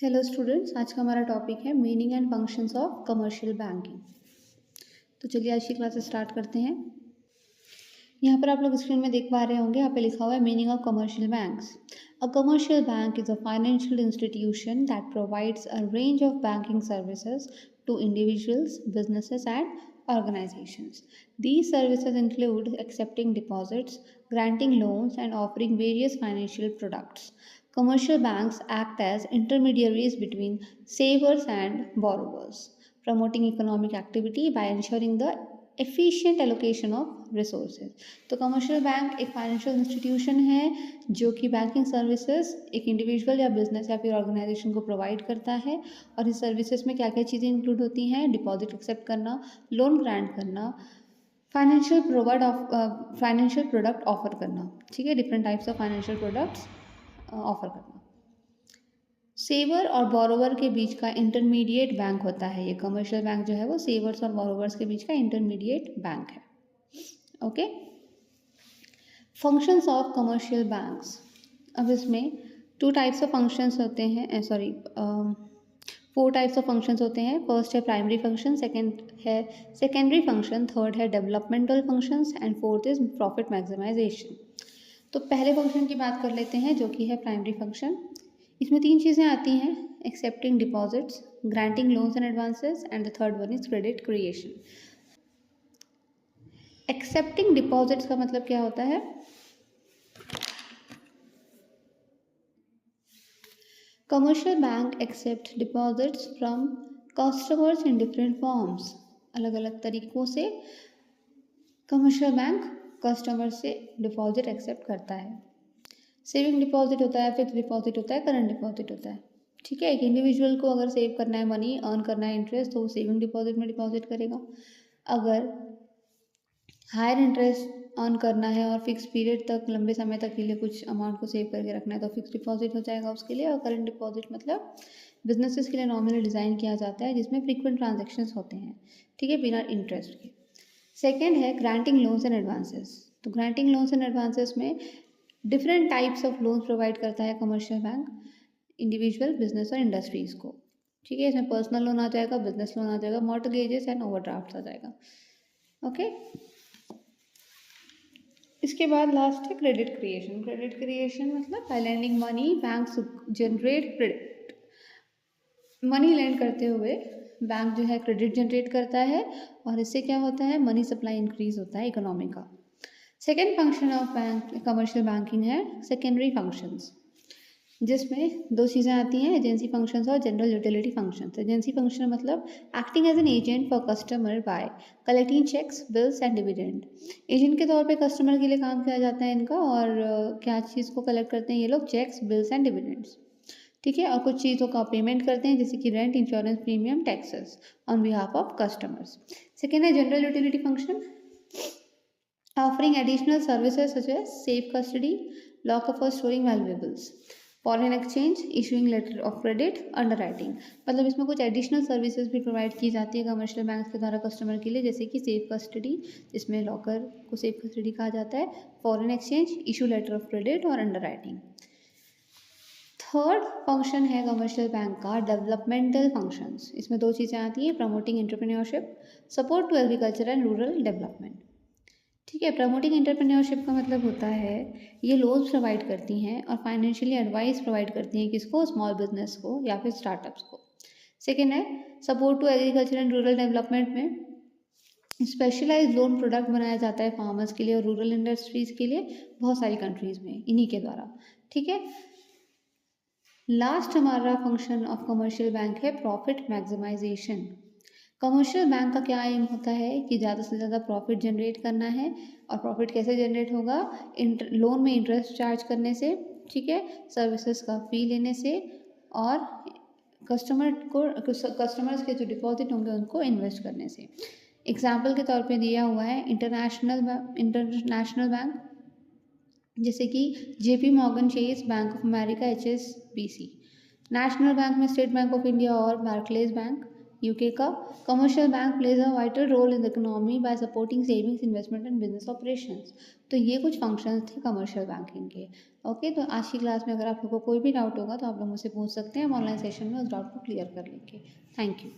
Hello students, आज का हमारा टॉपिक है meaning and functions of commercial banking. तो चलिए आज की क्लास स्टार्ट करते हैं। यहाँ पर आप लोग स्क्रीन में देख पा रहे होंगे, यहाँ पे लिखा हुआ है meaning of commercial banks. A commercial bank is a financial institution that provides a range of banking services to individuals, businesses and organizations. These services include accepting deposits, granting loans, and offering various financial products. Commercial banks act as intermediaries between savers and borrowers, promoting economic activity by ensuring the efficient allocation of resources. तो commercial bank एक financial institution है जो कि banking services एक individual या business या फिर organisation को प्रोवाइड करता है। और इस सर्विसेज में क्या क्या चीज़ें इंक्लूड होती हैं? डिपॉजिट एक्सेप्ट करना, लोन ग्रांट करना, फाइनेंशियल प्रोडक्ट ऑफर करना, ठीक है, different types of financial products offer करना। सेवर और बोरोवर के बीच का इंटरमीडिएट बैंक होता है ये कमर्शियल बैंक जो है वो सेवर्स और बोरोवर्स के बीच का इंटरमीडिएट बैंक है। Okay, functions of commercial banks. अब इसमें टू टाइप्स ऑफ फंक्शंस होते हैं, फोर टाइप्स ऑफ फंक्शंस होते हैं। फर्स्ट है प्राइमरी फंक्शन, सेकंड है सेकेंडरी फंक्शन, थर्ड है developmental functions and fourth is profit maximisation. तो पहले फंक्शन की बात कर लेते हैं जो कि है प्राइमरी फंक्शन। इसमें तीन चीज़ें आती हैं: accepting deposits, granting loans and advances and the third one is credit creation. Accepting deposits का मतलब क्या होता है? Commercial bank accept deposits from customers in different forms. अलग अलग तरीकों से कमर्शियल बैंक कस्टमर से डिपॉजिट एक्सेप्ट करता है। सेविंग डिपॉजिट होता है, फिक्स डिपॉजिट होता है, करंट डिपॉजिट होता है। ठीक है, एक इंडिविजुअल को अगर सेव करना है मनी, अर्न करना है इंटरेस्ट, तो वो सेविंग डिपॉजिट में डिपॉजिट करेगा। अगर हायर इंटरेस्ट अर्न करना है और फिक्स पीरियड तक, लंबे समय तक के लिए कुछ अमाउंट को सेव करके रखना है तो फिक्स डिपॉजिट हो जाएगा उसके लिए। और करंट डिपॉजिट मतलब बिजनेसेस के लिए नॉर्मली डिज़ाइन किया जाता है जिसमें फ्रीक्वेंट ट्रांजेक्शन्स होते हैं, ठीक है, बिना इंटरेस्ट के। सेकेंड है ग्रांटिंग लोन्स एंड एडवांसेस। तो ग्रांटिंग लोन्स एंड एडवांसेस में different types of loans provide करता है कमर्शियल बैंक इंडिविजुअल, बिजनेस और इंडस्ट्रीज़ को। ठीक है, इसमें पर्सनल लोन आ जाएगा, बिजनेस लोन आ जाएगा, मॉर्टगेजेस एंड ओवरड्राफ्ट आ जाएगा। ओके, इसके बाद लास्ट है क्रेडिट क्रिएशन। क्रेडिट क्रिएशन मतलब by lending money banks generate credit. Money lend करते हुए बैंक जो है क्रेडिट जनरेट करता है और इससे क्या होता है? मनी सप्लाई इंक्रीज होता है इकोनॉमी का। Second function of bank commercial banking है सेकेंडरी फंक्शंस, जिसमें दो चीज़ें आती हैं: एजेंसी फंक्शंस और general utility functions. Agency function मतलब acting as an agent for customer by collecting cheques, bills and dividend. Agent के तौर पे कस्टमर के लिए काम किया जाता है इनका। और क्या चीज़ को कलेक्ट करते हैं ये लोग? Cheques, bills and dividends. ठीक है, और कुछ चीज़ों का पेमेंट करते हैं जैसे कि rent, insurance, premium, taxes on behalf of customers. Second है general utility function, offering additional services such as safe custody, lock-up for storing valuables, foreign exchange, issuing letter of credit, underwriting। मतलब इसमें कुछ additional services भी provide की जाती है commercial bank के द्वारा कस्टमर के लिए, जैसे कि सेफ कस्टडी, जिसमें लॉकर को सेफ कस्टडी कहा जाता है, foreign exchange, issue letter of credit और अंडरराइटिंग। थर्ड फंक्शन है कमर्शियल बैंक का डेवलपमेंटल फंक्शंस। इसमें दो चीज़ें आती हैं: promoting entrepreneurship, support to agriculture and rural development. ठीक है, प्रमोटिंग एंटरप्रेन्योरशिप का मतलब होता है ये लोन्स प्रोवाइड करती हैं और फाइनेंशियली एडवाइस प्रोवाइड करती हैं किसको? स्मॉल बिजनेस को या फिर स्टार्टअप्स को। सेकेंड है support to agriculture and rural development में स्पेशलाइज लोन प्रोडक्ट बनाया जाता है फार्मर्स के लिए और रूरल इंडस्ट्रीज़ के लिए बहुत सारी कंट्रीज़ में इन्हीं के द्वारा। ठीक है, लास्ट हमारा फंक्शन ऑफ कमर्शियल बैंक है प्रॉफिट मैक्सिमाइजेशन। कमर्शियल बैंक का क्या एम होता है कि ज़्यादा से ज़्यादा प्रॉफिट जनरेट करना है। और प्रॉफिट कैसे जनरेट होगा? लोन में इंटरेस्ट चार्ज करने से, ठीक है, सर्विसेज का फी लेने से और कस्टमर्स के जो डिपॉजिट होंगे उनको इन्वेस्ट करने से। एग्जाम्पल के तौर पे दिया हुआ है इंटरनेशनल बैंक, जैसे कि JP Morgan Chase, bank of America, HSBC। National bank में स्टेट बैंक ऑफ इंडिया और बार्कलेज बैंक। यूके का। Commercial bank plays a vital role in the economy by supporting savings, investment and business operations. तो ये कुछ functions थे commercial banking के। Okay, तो आज की क्लास में अगर आप लोगों को कोई भी डाउट होगा तो आप लोग मुझसे पूछ सकते हैं, हम ऑनलाइन सेशन में उस डाउट को क्लियर कर लेंगे। Thank you.